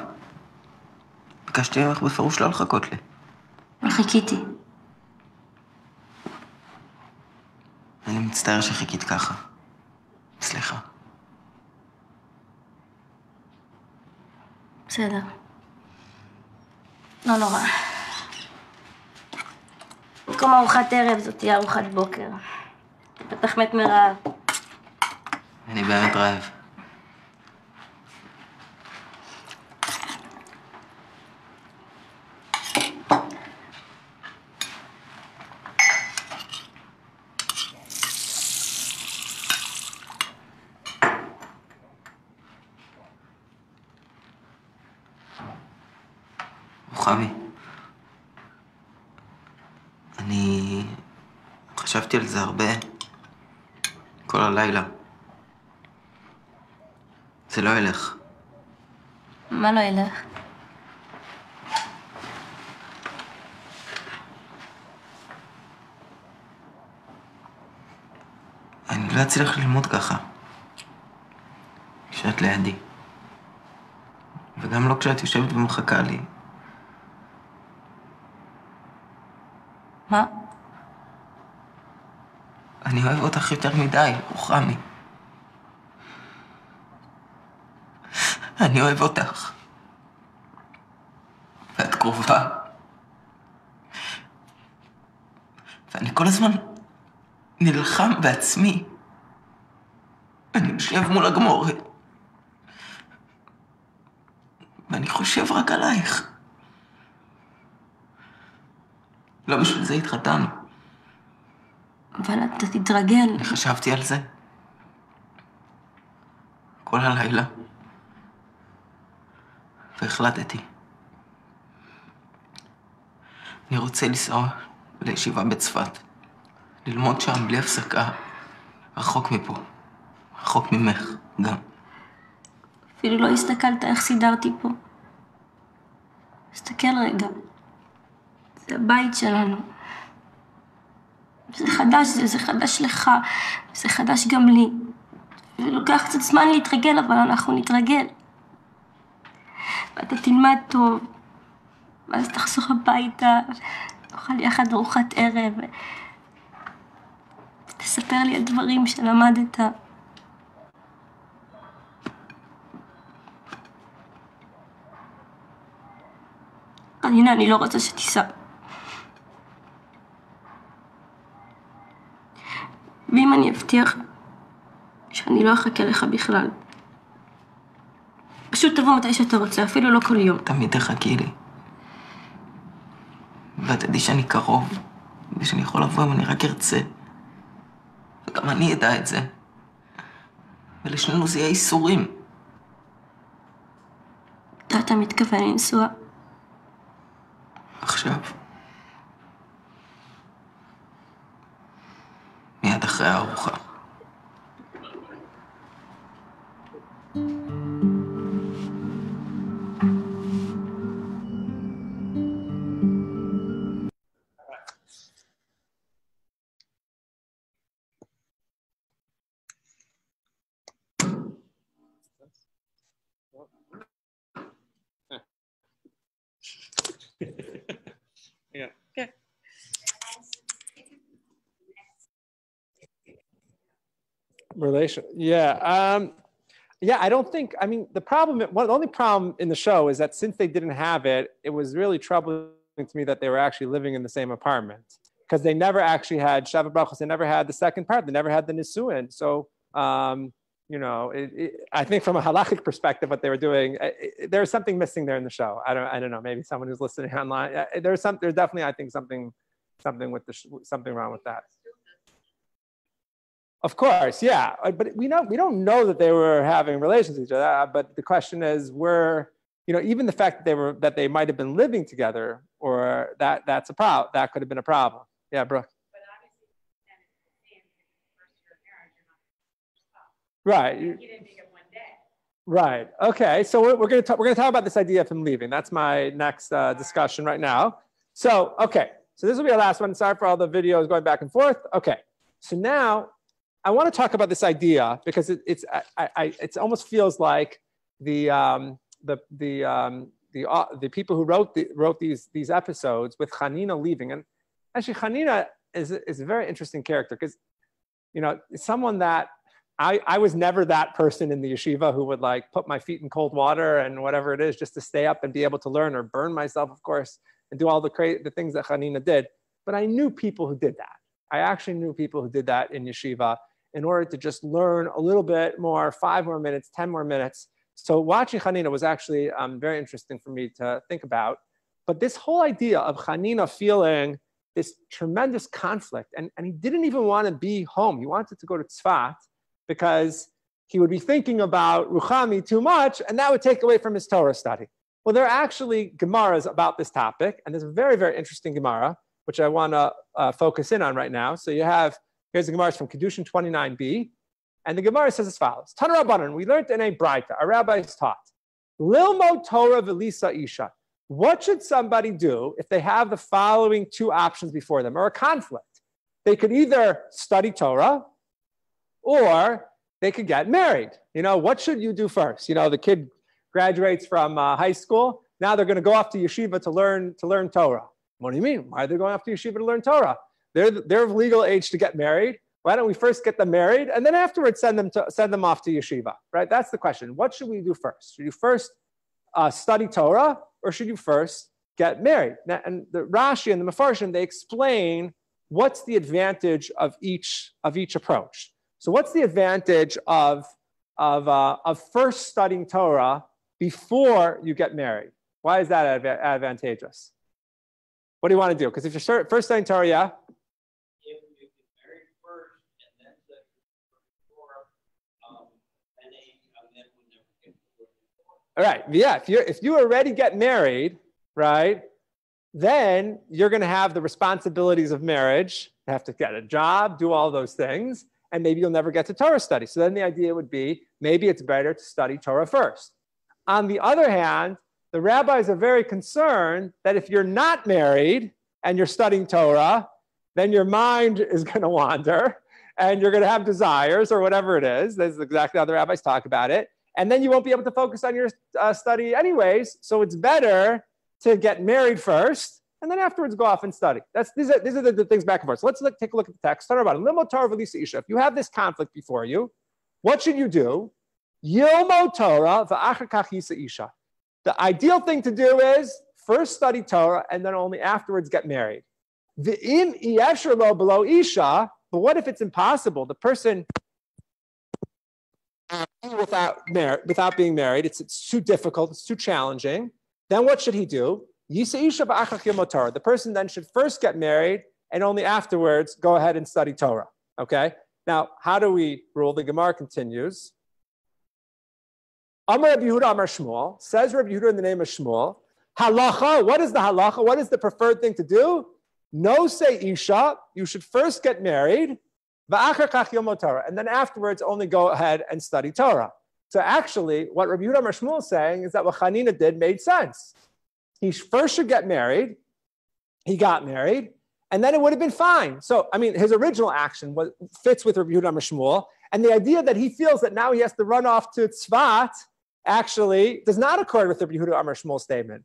ביקשתי ממך בפירוש לא לחכות לי. חיכיתי. אני מצטער שחיכית ככה. סליחה. בסדר. לא נורא. במקום ארוחת ערב זאת תהיה ארוחת בוקר. בטח מת מרעב. אני באמת רעב. רוחמי, אני חשבתי על זה הרבה, כל הלילה. זה לא ילך. מה לא ילך? אני לא אצליח ללמוד ככה. כשאת לידי. וגם לא כשאת יושבת ומחכה לי. מה? אני אוהב אותך יותר מדי, רוחמי. אני אוהב אותך. ואת קרובה. ואני כל הזמן נלחם בעצמי. אני יושב מול הגמורת. ואני חושב רק עלייך. לא בשביל זה התחתנו. אבל אתה תתרגל. אני חשבתי על זה. כל הלילה. והחלטתי. אני רוצה לנסוע לישיבה בצפת. ללמוד שם בלי הפסקה. רחוק מפה. רחוק ממך גם. אפילו לא הסתכלת איך סידרתי פה. תסתכל רגע. זה הבית שלנו. זה חדש, זה חדש לך, זה חדש גם לי. ולוקח קצת זמן להתרגל, אבל אנחנו נתרגל. ואתה תלמד טוב, ואז תחזור הביתה, נאכל יחד ארוחת ערב, תספר לי על דברים שלמדת. הנה, אני לא רוצה שתיסע. ואם אני אבטיח שאני לא אחכה לך בכלל. פשוט תבוא מתי שאתה רוצה, אפילו לא כל יום. תמיד תחכי לי. ואת תדעי שאני קרוב, ושאני יכול לבוא אם אני רק ארצה. וגם אני אדע את זה. ולשנינו זה יהיה איסורים. אתה מתכוון לנסוע? עכשיו. מיד אחרי הארוחה. Yeah. Okay. Relation. Yeah. Yeah, I don't think, I mean, the only problem in the show is that since they didn't have it, it was really troubling to me that they were actually living in the same apartment because they never actually had Shabbat Brachos. They never had the second part. They never had the Nisuin. So, you know, I think from a halachic perspective, what they were doing, there's something missing there in the show. I don't know. Maybe someone who's listening online. There's definitely, I think, something wrong with that. Of course, yeah, but we don't know that they were having relations with each other. But the question is, even the fact that they might have been living together, or that's a problem. That could have been a problem. Yeah, Brooke. Right. Right. Okay. So we're going to talk about this idea of him leaving. That's my next discussion right now. So okay. So this will be our last one. Sorry for all the videos going back and forth. Okay. So now I want to talk about this idea because it almost feels like the people who wrote these episodes with Ghanina leaving, and actually Ghanina is a very interesting character because it's someone that I was never that person in the yeshiva who would like put my feet in cold water and whatever it is just to stay up and be able to learn, or burn myself, of course, and do all the things that Ghanina did. But I knew people who did that. I actually knew people who did that in yeshiva in order to just learn a little bit more, 5 more minutes, 10 more minutes. So watching Ghanina was actually very interesting for me to think about. But this whole idea of Ghanina feeling this tremendous conflict, and he didn't even want to be home. He wanted to go to Tzfat because he would be thinking about Rouhami too much, and that would take away from his Torah study. Well, there are actually Gemaras about this topic, and there's a very, very interesting Gemara, which I want to focus in on right now. So here's the Gemara from Kedushin 29b, and the Gemara says as follows. Tana Rabbanan, we learned in a Braita, our rabbis taught, Lilmo Torah v'lisa isha. What should somebody do if they have the following two options before them, or a conflict? They could either study Torah, or they could get married. What should you do first? The kid graduates from high school. Now they're going to go off to yeshiva to learn Torah. What do you mean? Why are they going off to yeshiva to learn Torah? They're of legal age to get married. Why don't we first get them married and then afterwards send them off to yeshiva? Right? That's the question. What should we do first? Should you first study Torah, or should you first get married? Now, and the Rashi and the Mefarshim, they explain what's the advantage of each approach. So what's the advantage of first studying Torah before you get married? Why is that advantageous? What do you want to do? Because if you're first studying Torah, yeah? If you get married first and then study Torah, then we never get to Torah. All right, yeah, if you already get married, right, then you're going to have the responsibilities of marriage. You have to get a job, do all those things, and maybe you'll never get to Torah study. So then the idea would be, maybe it's better to study Torah first. On the other hand, the rabbis are very concerned that if you're not married and you're studying Torah, then your mind is going to wander and you're going to have desires or whatever it is. This is exactly how the rabbis talk about it. And then you won't be able to focus on your study anyways. So it's better to get married first and then afterwards go off and study. These are the things back and forth. So let's take a look at the text. If you have this conflict before you, what should you do? Yilmo Torah v'achar kach yisa isha. The ideal thing to do is first study Torah and then only afterwards get married. V'im yesher lo below isha, but what if it's impossible? The person without being married, it's too difficult, it's too challenging. Then what should he do? Yisa isha ba'achar yilmo Torah. The person then should first get married and only afterwards go ahead and study Torah. Okay? Now, how do we rule? The Gemara continues. Amar Rabbi Yehuda Amar Shmuel, says Rabbi Yehuda in the name of Shmuel, halacha, what is the halacha? What is the preferred thing to do? No say isha, you should first get married, v'achar kach yilmo Torah, and then afterwards only go ahead and study Torah. So actually, what Rabbi Yehuda Amar Shmuel is saying is that what Ghanina did made sense. He first should get married, he got married, and then it would have been fine. So, his original action fits with Rabbi Yehuda Amar Shmuel, and the idea that he feels that now he has to run off to Tzfat actually does not accord with the Rabbi Yehuda Amar Shmuel statement.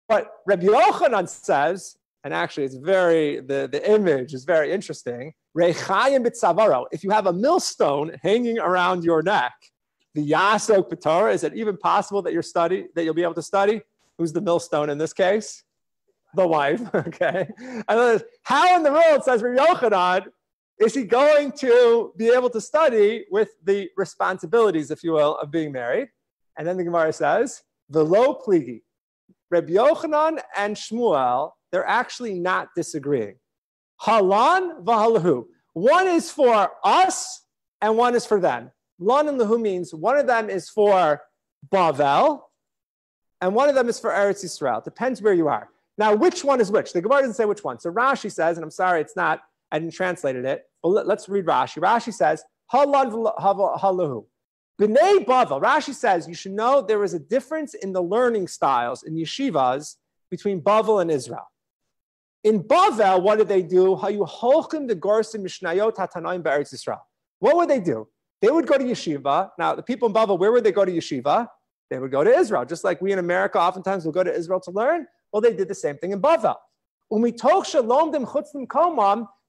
But Rabbi Yochanan says, and actually it's the image is very interesting, Reichayim b'tzavaro, if you have a millstone hanging around your neck, the Yasok b'Torah, is it even possible that you'll be able to study? Who's the millstone in this case? The wife, okay? And how in the world, says Rabbi Yochanan, is he going to be able to study with the responsibilities, if you will, of being married? And then the Gemara says, V'lo pligi. Rabbi Yochanan and Shmuel, they're actually not disagreeing. Halan v'halahu. One is for us and one is for them. Lan and lahu means one of them is for Bavel and one of them is for Eretz Yisrael. Depends where you are. Now, which one is which? The Gemara doesn't say which one. So Rashi says, and I'm sorry, I didn't translate it. But let's read Rashi. Rashi says, Halan halahu. B'nei Bavel. Rashi says, you should know there is a difference in the learning styles in yeshivas between Bavel and Israel. In Bavel, what did they do? What would they do? They would go to yeshiva. Now, the people in Bavel, where would they go to yeshiva? They would go to Israel. Just like we in America oftentimes will go to Israel to learn. Well, they did the same thing in Bavel.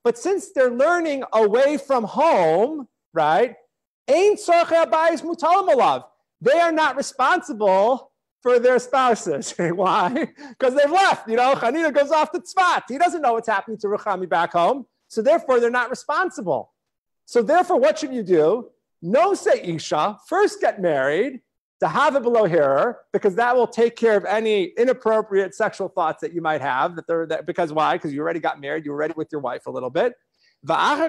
But since they're learning away from home, right? They are not responsible for their spouses. Why? Because they've left. Ghanina goes off to Tzfat. He doesn't know what's happening to Rouhami back home. So therefore, they're not responsible. So therefore, what should you do? No say Isha. First get married to have it below here, because that will take care of any inappropriate sexual thoughts that you might have. Because why? Because you already got married. You were already with your wife a little bit. And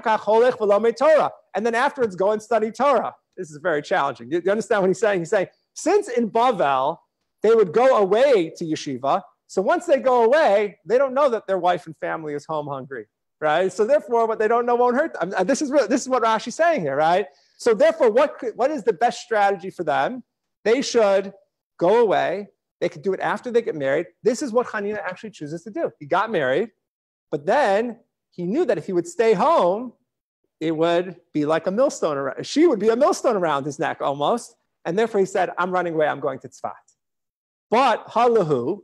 then afterwards, go and study Torah. This is very challenging. You understand what he's saying? He's saying, since in Bavel, they would go away to yeshiva. So once they go away, they don't know that their wife and family is home hungry, right? So therefore, what they don't know won't hurt them. This is what Rashi's saying here, right? So therefore, what is the best strategy for them? They should go away. They could do it after they get married. This is what Ghanina actually chooses to do. He got married, but then he knew that if he would stay home, it would be like a millstone around. She would be a millstone around his neck almost. And therefore he said, I'm running away. I'm going to Tzfat. But halahu,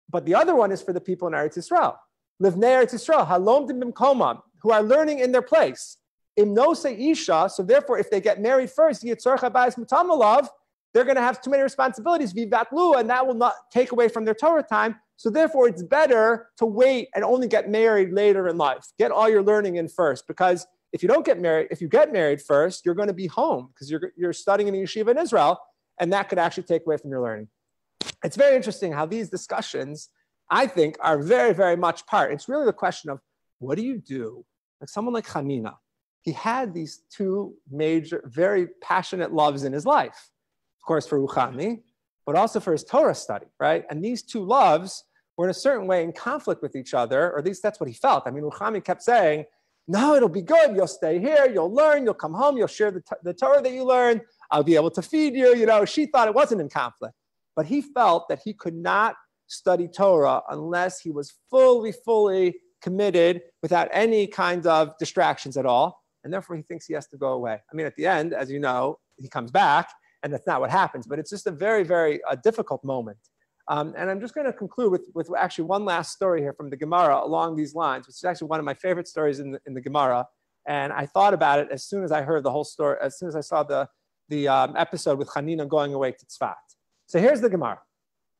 but the other one is for the people in Eretz Yisrael. Livnei Eretz Yisrael, halom b'mkomam, who are learning in their place. Im nosei isha, so therefore if they get married first, yitzorch habayis mutamalav, they're going to have too many responsibilities, vivatlu, and that will not take away from their Torah time. So therefore it's better to wait and only get married later in life. Get all your learning in first, because if you don't get married, if you get married first, you're going to be home because you're studying in a yeshiva in Israel, and that could actually take away from your learning. It's very interesting how these discussions, I think, are very, very much part. It's really the question of what do you do? Like someone like Ghanina, he had these two major, very passionate loves in his life. Of course, for Rouhami, but also for his Torah study, right? And these two loves were in a certain way in conflict with each other, or at least that's what he felt. I mean, Rouhami kept saying, no, it'll be good. You'll stay here. You'll learn. You'll come home. You'll share the Torah that you learned. I'll be able to feed you. You know, she thought it wasn't in conflict. But he felt that he could not study Torah unless he was fully committed without any kind of distractions at all. And therefore, he thinks he has to go away. I mean, at the end, as you know, he comes back, and that's not what happens. But it's just a very, very difficult moment. And I'm just going to conclude with actually one last story here from the Gemara along these lines, which is actually one of my favorite stories in the Gemara. And I thought about it as soon as I heard the whole story, as soon as I saw the episode with Ghanina going away to Tzfat. So here's the Gemara.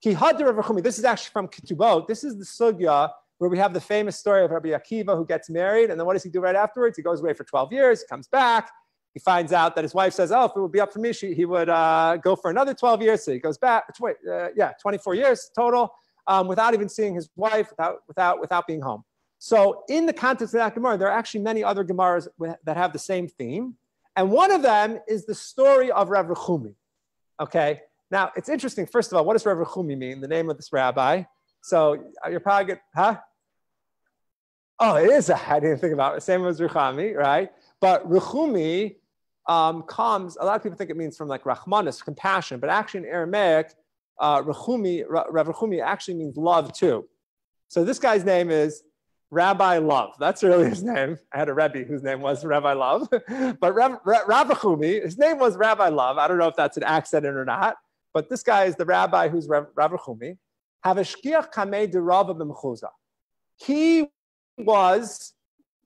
Ki hadar Rouhami. This is actually from Ketubot. This is the sugya where we have the famous story of Rabbi Akiva who gets married. And then what does he do right afterwards? He goes away for 12 years, comes back. He finds out that his wife says, oh, if it would be up for me, he would go for another 12 years. So he goes back, 24 years total, without even seeing his wife, without being home. So in the context of that Gemara, there are actually many other Gemaras that have the same theme. And one of them is the story of Rav Rouhami. Okay, now it's interesting. First of all, what does Rav Rouhami mean, the name of this rabbi? So you're probably Oh, it is. I didn't think about it. Same as Rouhami, right? But Rouhami comes, a lot of people think it means from like Rahmanis, compassion, but actually in Aramaic, Rav Rouhami actually means love too. So this guy's name is Rabbi Love. That's really his name. I had a Rebbe whose name was Rabbi Love. But Rav Rouhami, his name was Rabbi Love. I don't know if that's an accident or not, but this guy is the rabbi who's Rav Rouhami. Havashkiach kamei de Rava b'mchuza. He was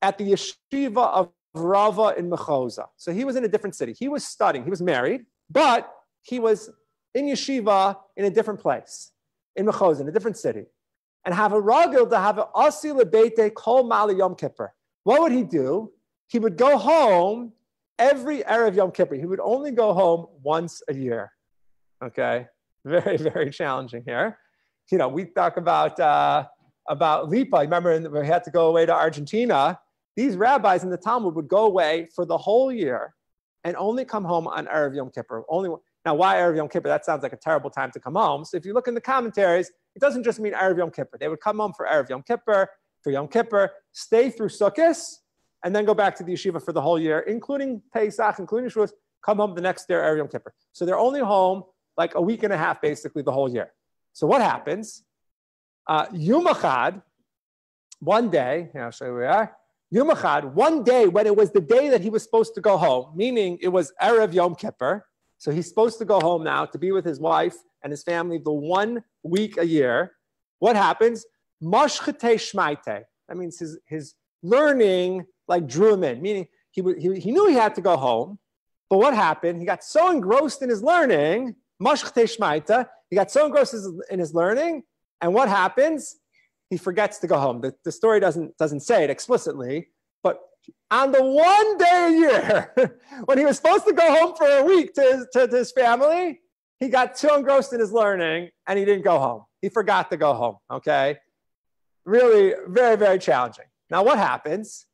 at the yeshiva of Rava in Mechoza. So he was in a different city. He was studying. He was married, but he was in yeshiva in a different place, in Mechoza, in a different city. And have a ragil to have an asi lebeite kol mali Yom Kippur. What would he do? He would go home every Erev Yom Kippur. He would only go home once a year. Okay, very, very challenging here. You know, we talk about Lipa. Remember when we had to go away to Argentina? These rabbis in the Talmud would go away for the whole year and only come home on Erev Yom Kippur. Now, why Erev Yom Kippur? That sounds like a terrible time to come home. So if you look in the commentaries, it doesn't just mean Erev Yom Kippur. They would come home for Erev Yom Kippur, for Yom Kippur, stay through Sukkot, and then go back to the yeshiva for the whole year, including Pesach, including Shavuos, come home the next day, Erev Yom Kippur. So they're only home like a week and a half, basically, the whole year. So what happens? Yom Echad, one day, I'll show you where we are. Yom Echad, one day when it was the day that he was supposed to go home, meaning it was Erev Yom Kippur, so he's supposed to go home now to be with his wife and his family the 1 week a year. What happens? Mashchete shmaite. That means his learning like drew him in, meaning he knew he had to go home, but what happened? He got so engrossed in his learning, mashchete shmaite, he got so engrossed in his learning, and what happens? He forgets to go home. The story doesn't say it explicitly, but on the one day a year, when he was supposed to go home for a week to his family, he got too engrossed in his learning and he didn't go home. He forgot to go home, okay? Really very, very challenging. Now what happens?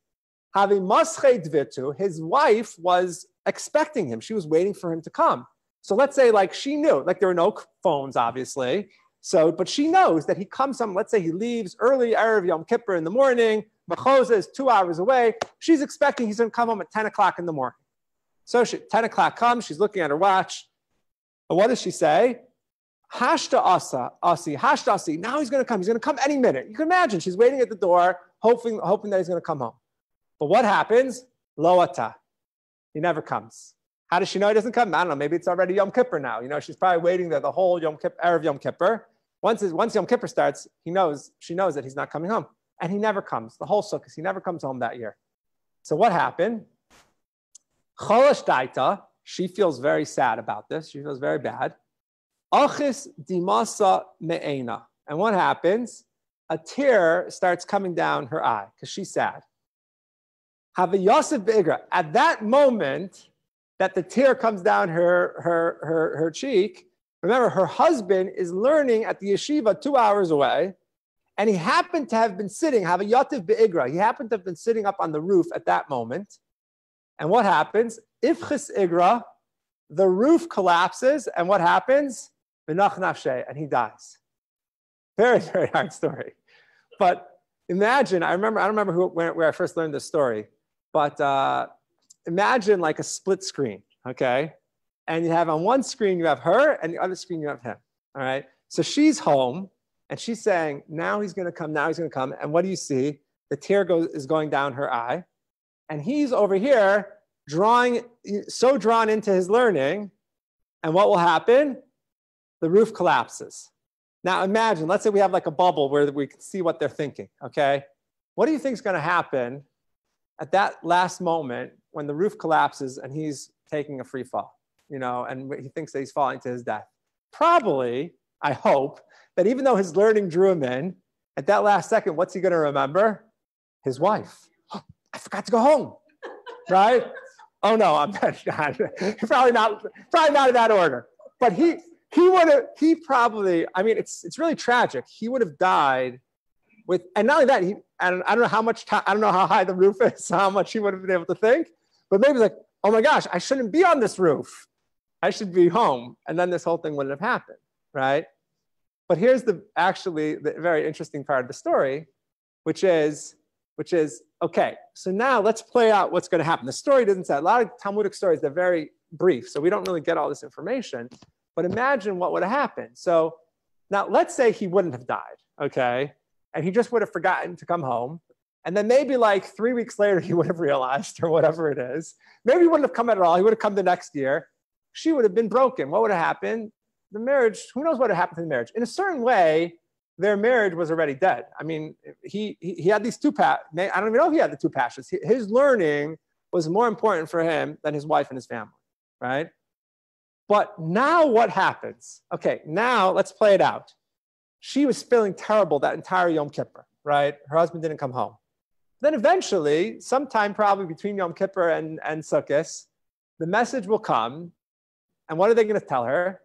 Having maschei dvitu, his wife was expecting him. She was waiting for him to come. So let's say like she knew, like there were no phones, obviously. So, but she knows that he comes home, let's say he leaves early Erev Yom Kippur in the morning, Mechoza is 2 hours away. She's expecting he's going to come home at 10 o'clock in the morning. So 10 o'clock comes, she's looking at her watch. And what does she say? Hashta asi, hashta asi. Now he's going to come. He's going to come any minute. You can imagine she's waiting at the door, hoping that he's going to come home. But what happens? Lo ata. He never comes. How does she know he doesn't come? I don't know. Maybe it's already Yom Kippur now. She's probably waiting there the whole Erev Yom Kippur. Once Yom Kippur starts, she knows that he's not coming home. And he never comes. The whole sukkah, he never comes home that year. So what happened? Cholash daita, she feels very sad about this. She feels very bad. Achis dimasa me'ena. And what happens? A tear starts coming down her eye because she's sad. Have a Yosef Be'igra. At that moment that the tear comes down her cheek, remember her husband is learning at the yeshiva 2 hours away, and he happened to have been sitting, have a Yotiv Be'igra. He happened to have been sitting up on the roof at that moment. And what happens? Ifchis Igra, the roof collapses, and what happens? V'nach nafsheh, and he dies. Very, very hard story. But imagine, I don't remember where I first learned this story, but imagine like a split screen, okay? And you have on one screen, you have her, and the other screen, you have him, all right? So she's home, and she's saying, now he's going to come, now he's going to come. And what do you see? The tear is going down her eye. And he's over here so drawn into his learning. And what will happen? The roof collapses. Now imagine, let's say we have like a bubble where we can see what they're thinking, okay? What do you think is going to happen at that last moment when the roof collapses and he's taking a free fall, and he thinks that he's falling to his death? Probably, I hope, that even though his learning drew him in, at that last second, what's he going to remember? His wife. Oh, I forgot to go home, right? Oh no, I'm probably not in that order. But he probably, I mean, it's really tragic. He would have died with, and not only that, I don't know how much time, I don't know how high the roof is, how much he would have been able to think, but maybe like, oh my gosh, I shouldn't be on this roof. I should be home. And then this whole thing wouldn't have happened, right? But here's the very interesting part of the story, which is, okay, so now let's play out what's going to happen. The story doesn't say, a lot of Talmudic stories, they're very brief, so we don't really get all this information, but imagine what would have happened. So now let's say he wouldn't have died, okay? And he just would have forgotten to come home. And then maybe like 3 weeks later, he would have realized, or whatever it is. Maybe he wouldn't have come at all. He would have come the next year. She would have been broken. What would have happened? The marriage, who knows what would have happened to the marriage? In a certain way, their marriage was already dead. I mean, he had these I don't even know if he had the two passions. His learning was more important for him than his wife and his family, right? But now what happens? Okay, now let's play it out. She was feeling terrible that entire Yom Kippur, right? Her husband didn't come home. Then eventually, sometime probably between Yom Kippur and Sukkot, the message will come. And what are they going to tell her?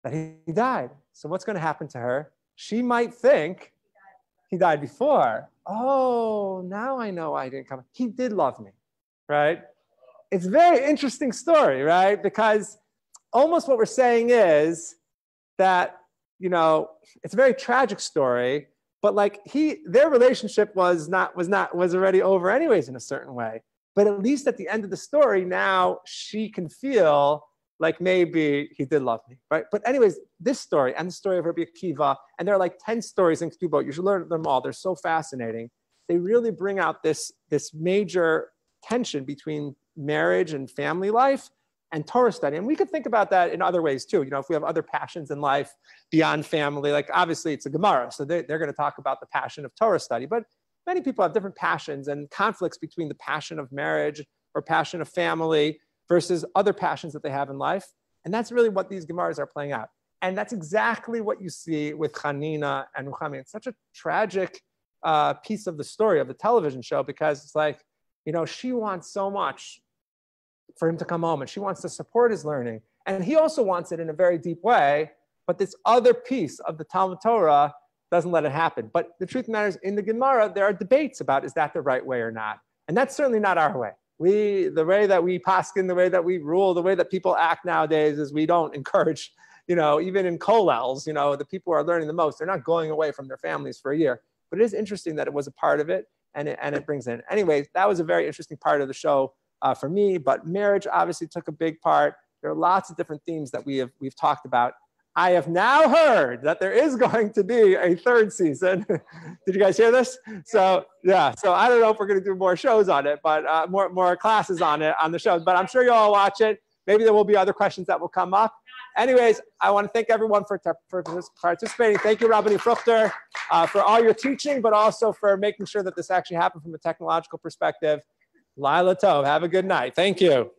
That he died. So what's going to happen to her? She might think he died before. Oh, now I know why he didn't come. He did love me, right? It's a very interesting story, right? Because almost what we're saying is that, it's a very tragic story, but like their relationship was already over anyways in a certain way. But at least at the end of the story, now she can feel like maybe he did love me, right? But anyways, this story and the story of Rabbi Akiva, and there are like 10 stories in Ketubot. You should learn them all. They're so fascinating. They really bring out this major tension between marriage and family life and Torah study. And we could think about that in other ways too. If we have other passions in life beyond family, like obviously it's a Gemara, so they're going to talk about the passion of Torah study. But many people have different passions and conflicts between the passion of marriage or passion of family versus other passions that they have in life. And that's really what these Gemaras are playing out. And that's exactly what you see with Ghanina and Rouhami. It's such a tragic piece of the story of the television show because it's like, she wants so much for him to come home and she wants to support his learning. And he also wants it in a very deep way, but this other piece of the Talmud Torah doesn't let it happen. But the truth of the matter is in the Gemara, there are debates about is that the right way or not. And that's certainly not our way. the way that we paskin, the way that we rule, the way that people act nowadays is we don't encourage, even in kollels, the people who are learning the most, they're not going away from their families for a year. But it is interesting that it was a part of it, and it brings in. Anyways, that was a very interesting part of the show for me. But marriage obviously took a big part. There are lots of different themes that we've talked about. I have now heard that there is going to be a third season. Did you guys hear this? So yeah, so I don't know if we're going to do more shows on it, but more classes on it on the show. But I'm sure you'll all watch it. Maybe there will be other questions that will come up. Anyways, I want to thank everyone for participating. Thank you, Rabbi Fruchter, for all your teaching, but also for making sure that this actually happened from a technological perspective. Lila Tov, have a good night. Thank you.